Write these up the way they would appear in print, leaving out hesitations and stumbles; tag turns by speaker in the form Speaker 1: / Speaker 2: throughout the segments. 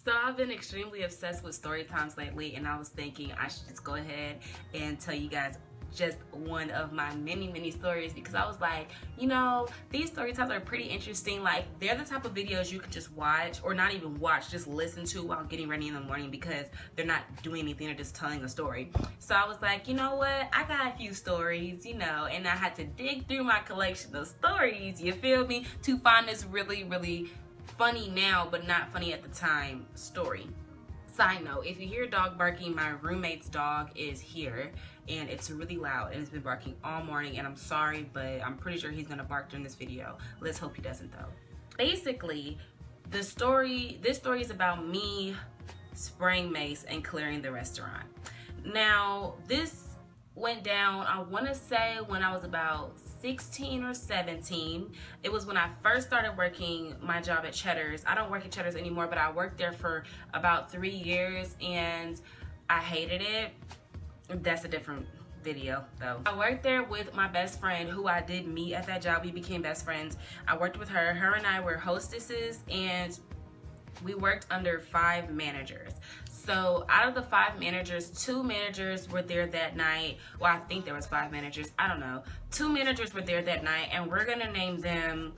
Speaker 1: So I've been extremely obsessed with story times lately, and I was thinking I should just go ahead and tell you guys just one of my many stories, because I was like, you know, these story times are pretty interesting. Like, they're the type of videos you can just watch, or not even watch, just listen to while getting ready in the morning, because they're not doing anything, they're just telling a story. So I was like, you know what, I got a few stories, you know, and I had to dig through my collection of stories, you feel me, to find this really funny now but not funny at the time story. Side note, if you hear a dog barking, my roommate's dog is here and it's really loud and it's been barking all morning, and I'm sorry, but I'm pretty sure he's gonna bark during this video. Let's hope he doesn't though. Basically, this story is about me spraying mace and clearing the restaurant. Now, this went down, I want to say, when I was about 16 or 17. It was when I first started working my job at Cheddar's. I don't work at Cheddar's anymore, but I worked there for about 3 years and I hated it. That's a different video though. I worked there with my best friend, who I did meet at that job. We became best friends. I worked with her. Her and I were hostesses, and we worked under 5 managers. So out of the 5 managers, 2 managers were there that night. Well, I think there was 5 managers, I don't know. 2 managers were there that night, and we're gonna name them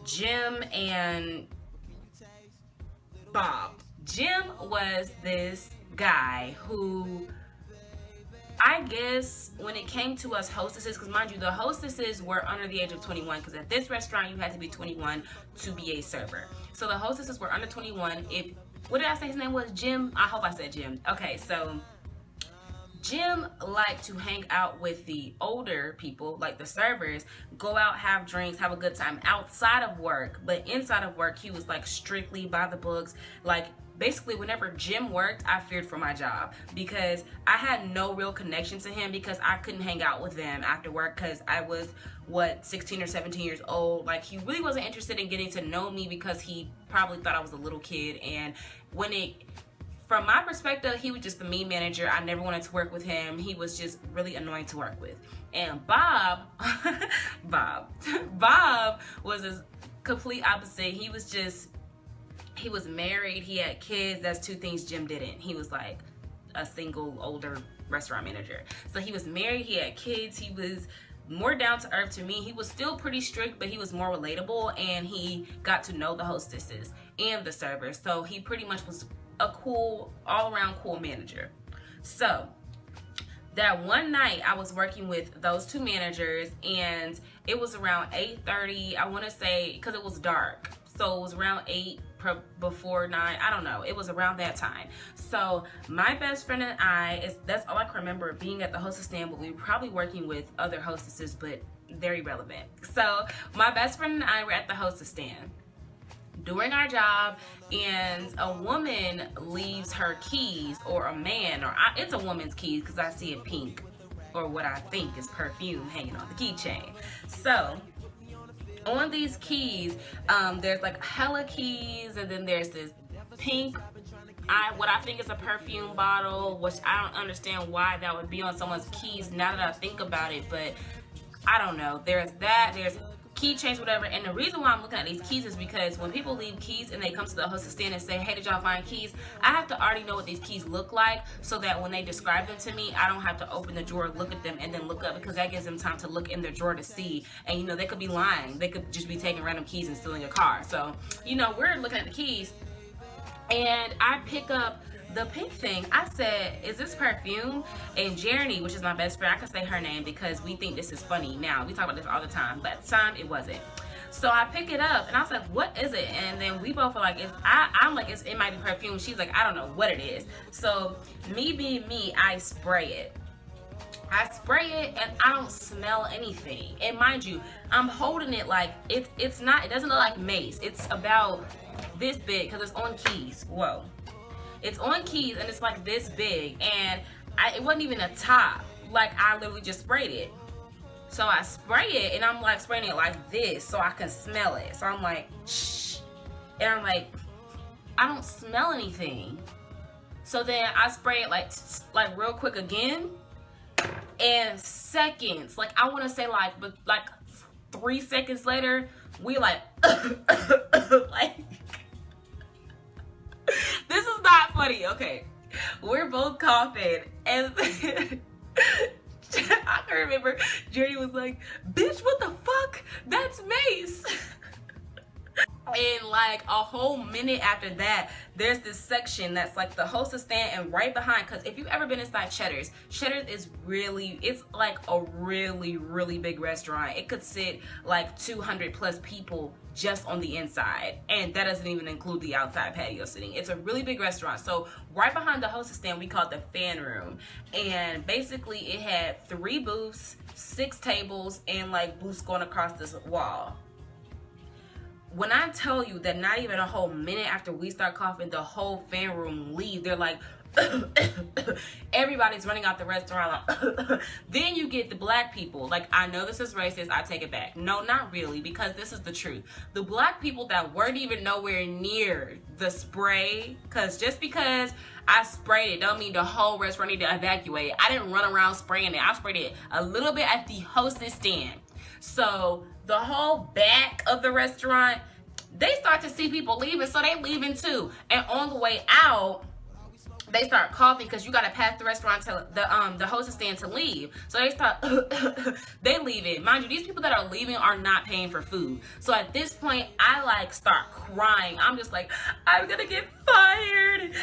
Speaker 1: Jim and Bob. Jim was this guy who, I guess, when it came to us hostesses, because mind you, the hostesses were under the age of 21, because at this restaurant you had to be 21 to be a server. So the hostesses were under 21. What did I say his name was? Jim? I hope I said Jim. Okay, so Jim liked to hang out with the older people, like the servers, go out, have drinks, have a good time outside of work. But inside of work, he was like strictly by the books. Like, basically, whenever Jim worked, I feared for my job, because I had no real connection to him, because I couldn't hang out with them after work, because I was, 16 or 17 years old. Like, he really wasn't interested in getting to know me, because he probably thought I was a little kid. And from my perspective, he was just the mean manager. I never wanted to work with him. He was just really annoying to work with. And Bob, Bob was a complete opposite. He was married, he had kids. That's 2 things Jim didn't. He was like a single older restaurant manager. So he was married, he had kids, he was more down to earth to me. He was still pretty strict, but he was more relatable, and he got to know the hostesses and the servers. So he pretty much was a cool, all around cool manager. So that one night I was working with those 2 managers, and it was around 8:30, I want to say, because it was dark. So it was around 8, before 9, I don't know. It was around that time. So my best friend and I, that's all I can remember, being at the hostess stand, but we were probably working with other hostesses, but they're irrelevant. So my best friend and I were at the hostess stand doing our job, and a woman leaves her keys, or a man, it's a woman's keys, because I see a pink, or what I think is perfume, hanging on the keychain. So on these keys, there's like hella keys, and then there's this pink, what I think is a perfume bottle, which I don't understand why that would be on someone's keys now that I think about it, but I don't know. There's that, there's keychains, whatever. And the reason why I'm looking at these keys is because when people leave keys and they come to the hostess stand and say, hey, did y'all find keys? I have to already know what these keys look like, so that when they describe them to me, I don't have to open the drawer, look at them, and then look up, because that gives them time to look in their drawer to see. And you know, they could be lying. They could just be taking random keys and stealing your car. So, you know, we're looking at the keys, and I pick up the pink thing. I said, is this perfume? And Jeremy, which is my best friend, I can say her name because we think this is funny now. We talk about this all the time, but at the time it wasn't. So I pick it up and I was like, what is it? And then we both are like, I'm like, it might be perfume. She's like, I don't know what it is. So me being me, I spray it. I spray it and I don't smell anything. And mind you, I'm holding it like it doesn't look like mace. It's about this big, because it's on keys. Whoa. It's on keys and it's like this big, and it wasn't even a top. Like, I literally just sprayed it. So I spray it, and I'm like spraying it like this so I can smell it. So I'm like, shh. And I'm like, I don't smell anything. So then I spray it like real quick again, and seconds, like I want to say like 3 seconds later, we like like this is funny. Okay, we're both coughing, and I can remember Jerry was like, "Bitch, what the fuck? That's Mace." And like a whole minute after that, there's this section that's like the hostess stand, and right behind, because if you've ever been inside Cheddar's is really, it's like a really big restaurant. It could sit like 200 plus people just on the inside, and that doesn't even include the outside patio seating. It's a really big restaurant. So right behind the hostess stand, we call it the fan room, and basically it had 3 booths, 6 tables, and like booths going across this wall. When I tell you that not even a whole minute after we start coughing, the whole fan room leave. They're like, everybody's running out the restaurant. Like, then you get the black people. Like, I know this is racist, I take it back. No, not really, because this is the truth. The black people that weren't even nowhere near the spray, because just because I sprayed it don't mean the whole restaurant need to evacuate. I didn't run around spraying it. I sprayed it a little bit at the hostess stand. So the whole back of the restaurant, they start to see people leaving, so they leaving too. And on the way out, they start coughing because you gotta pass the restaurant to the hostess stand to leave. So they start they leaving. Mind you, these people that are leaving are not paying for food. So at this point, I like start crying. I'm just like, I'm gonna get fired.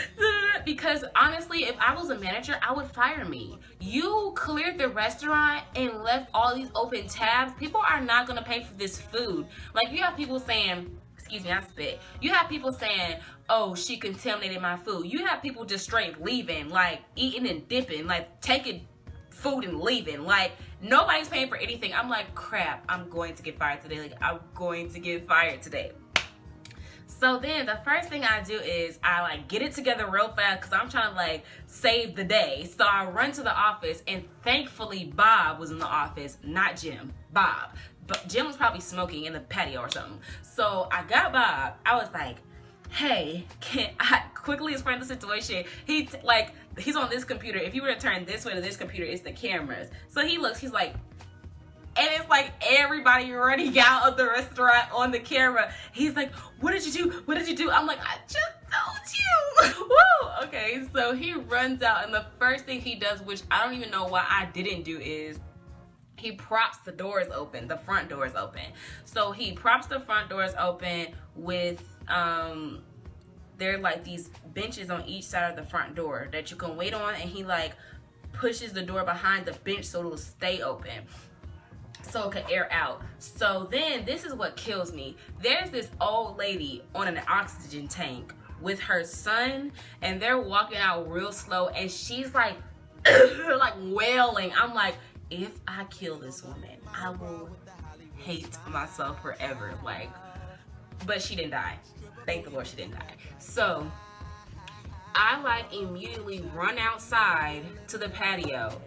Speaker 1: Because honestly, if I was a manager, I would fire me. You cleared the restaurant and left all these open tabs. People are not gonna pay for this food. Like, you have people saying, excuse me, I spit. You have people saying, oh, she contaminated my food. You have people just straight leaving, like eating and dipping, like taking food and leaving. Like, nobody's paying for anything. I'm like, crap, I'm going to get fired today. Like, I'm going to get fired today. So then the first thing I do is I like get it together real fast because I'm trying to like save the day. So I run to the office, and thankfully Bob was in the office, not Jim, Bob. But Jim was probably smoking in the patio or something. So I got Bob. I was like, hey, can I quickly explain the situation? He's on this computer. If you were to turn this way to this computer, it's the cameras. So he looks, he's like, and it's like everybody running out of the restaurant on the camera. He's like, what did you do? What did you do? I'm like, I just told you. Woo! Okay, so he runs out, and the first thing he does, which I don't even know why I didn't do, is he props the doors open, the front doors open. So he props the front doors open with, there are like these benches on each side of the front door that you can wait on, and he like pushes the door behind the bench so it'll stay open, so it can air out. So then this is what kills me. There's this old lady on an oxygen tank with her son, and they're walking out real slow, and she's like like wailing. I'm like, if I kill this woman, I will hate myself forever. Like, but she didn't die. Thank the Lord she didn't die. So I like immediately run outside to the patio,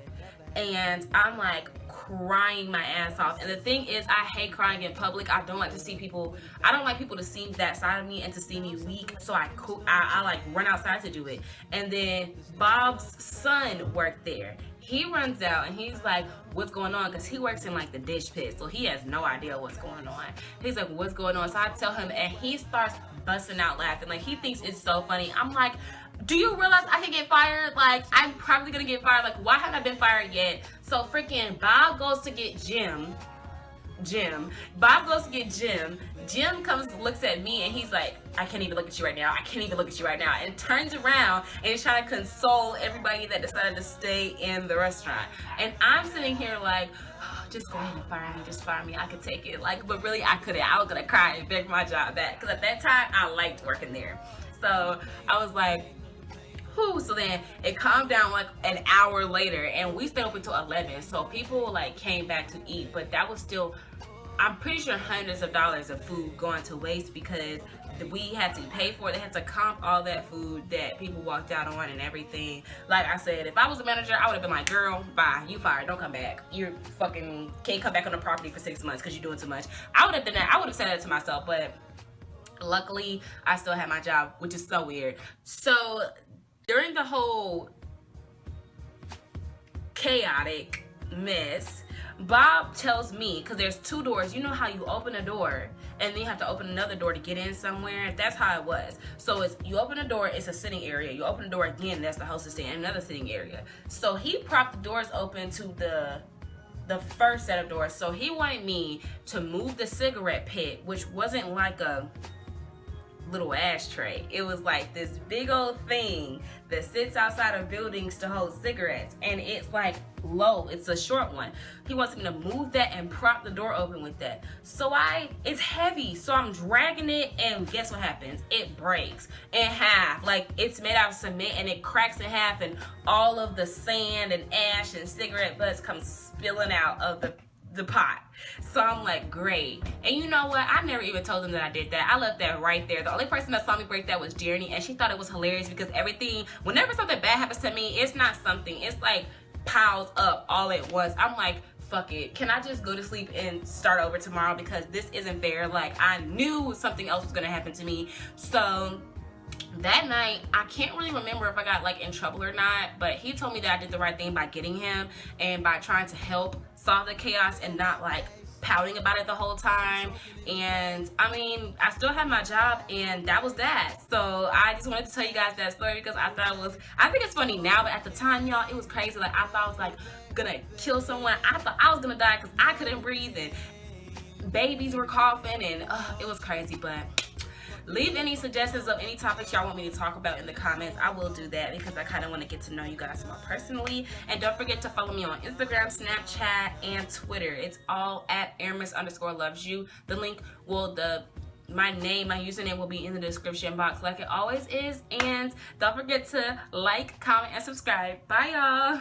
Speaker 1: and I'm like crying my ass off. And the thing is, I hate crying in public. I don't like to see people, I don't like people to see that side of me and to see me weak. So I like run outside to do it. And then Bob's son worked there. He runs out and he's like, what's going on? Because he works in like the dish pit, so he has no idea what's going on. He's like, what's going on? So I tell him, and he starts busting out laughing. Like, he thinks it's so funny. I'm like, do you realize I can get fired? Like, I'm probably gonna get fired. Like, why haven't I been fired yet? So freaking Bob goes to get Jim. Bob goes to get Jim. Jim comes, looks at me, and he's like, I can't even look at you right now. I can't even look at you right now. And turns around and is trying to console everybody that decided to stay in the restaurant. And I'm sitting here like, oh, just go ahead and fire me. Just fire me. I could take it. Like, but really, I couldn't. I was gonna cry and beg my job back, because at that time I liked working there. So I was like, whew. So then it calmed down like an hour later, and we stayed open till 11. So people like came back to eat, but that was still, I'm pretty sure hundreds of dollars of food going to waste, because we had to pay for it. They had to comp all that food that people walked out on and everything. Like I said, if I was a manager, I would have been like, girl, bye, you fired, don't come back. You fucking can't come back on the property for 6 months because you're doing too much. I would have done that. I would have said that to myself, but luckily I still had my job, which is so weird. So during the whole chaotic mess, Bob tells me, because there's two doors. You know how you open a door and then you have to open another door to get in somewhere? That's how it was. So it's, you open a door, it's a sitting area. You open the door again, that's the hostess stand, another sitting area. So he propped the doors open to the first set of doors. So he wanted me to move the cigarette pit, which wasn't like a little ashtray. It was like this big old thing that sits outside of buildings to hold cigarettes, and it's like low, it's a short one. He wants me to move that and prop the door open with that. So it's heavy, so I'm dragging it, and guess what happens? It breaks in half. Like, it's made out of cement and it cracks in half, and all of the sand and ash and cigarette butts come spilling out of the pot. So I'm like, great. And you know what? I never even told them that I did that. I left that right there. The only person that saw me break that was Jeremy, and she thought it was hilarious because whenever something bad happens to me, it's not something, it's like piles up all at once. I'm like, fuck it. Can I just go to sleep and start over tomorrow? Because this isn't fair. Like, I knew something else was gonna happen to me. So that night, I can't really remember if I got like in trouble or not, but he told me that I did the right thing by getting him and by trying to help solve the chaos and not like pouting about it the whole time. And I mean, I still have my job, and that was that. So I just wanted to tell you guys that story because I think it's funny now, but at the time, y'all, it was crazy. Like, I thought I was like gonna kill someone. I thought I was gonna die because I couldn't breathe and babies were coughing, and it was crazy. But leave any suggestions of any topics y'all want me to talk about in the comments. I will do that because I kind of want to get to know you guys more personally. And don't forget to follow me on Instagram, Snapchat, and Twitter. It's all at Aramis_loves_you. The link will, my username will be in the description box like it always is. And don't forget to like, comment, and subscribe. Bye, y'all.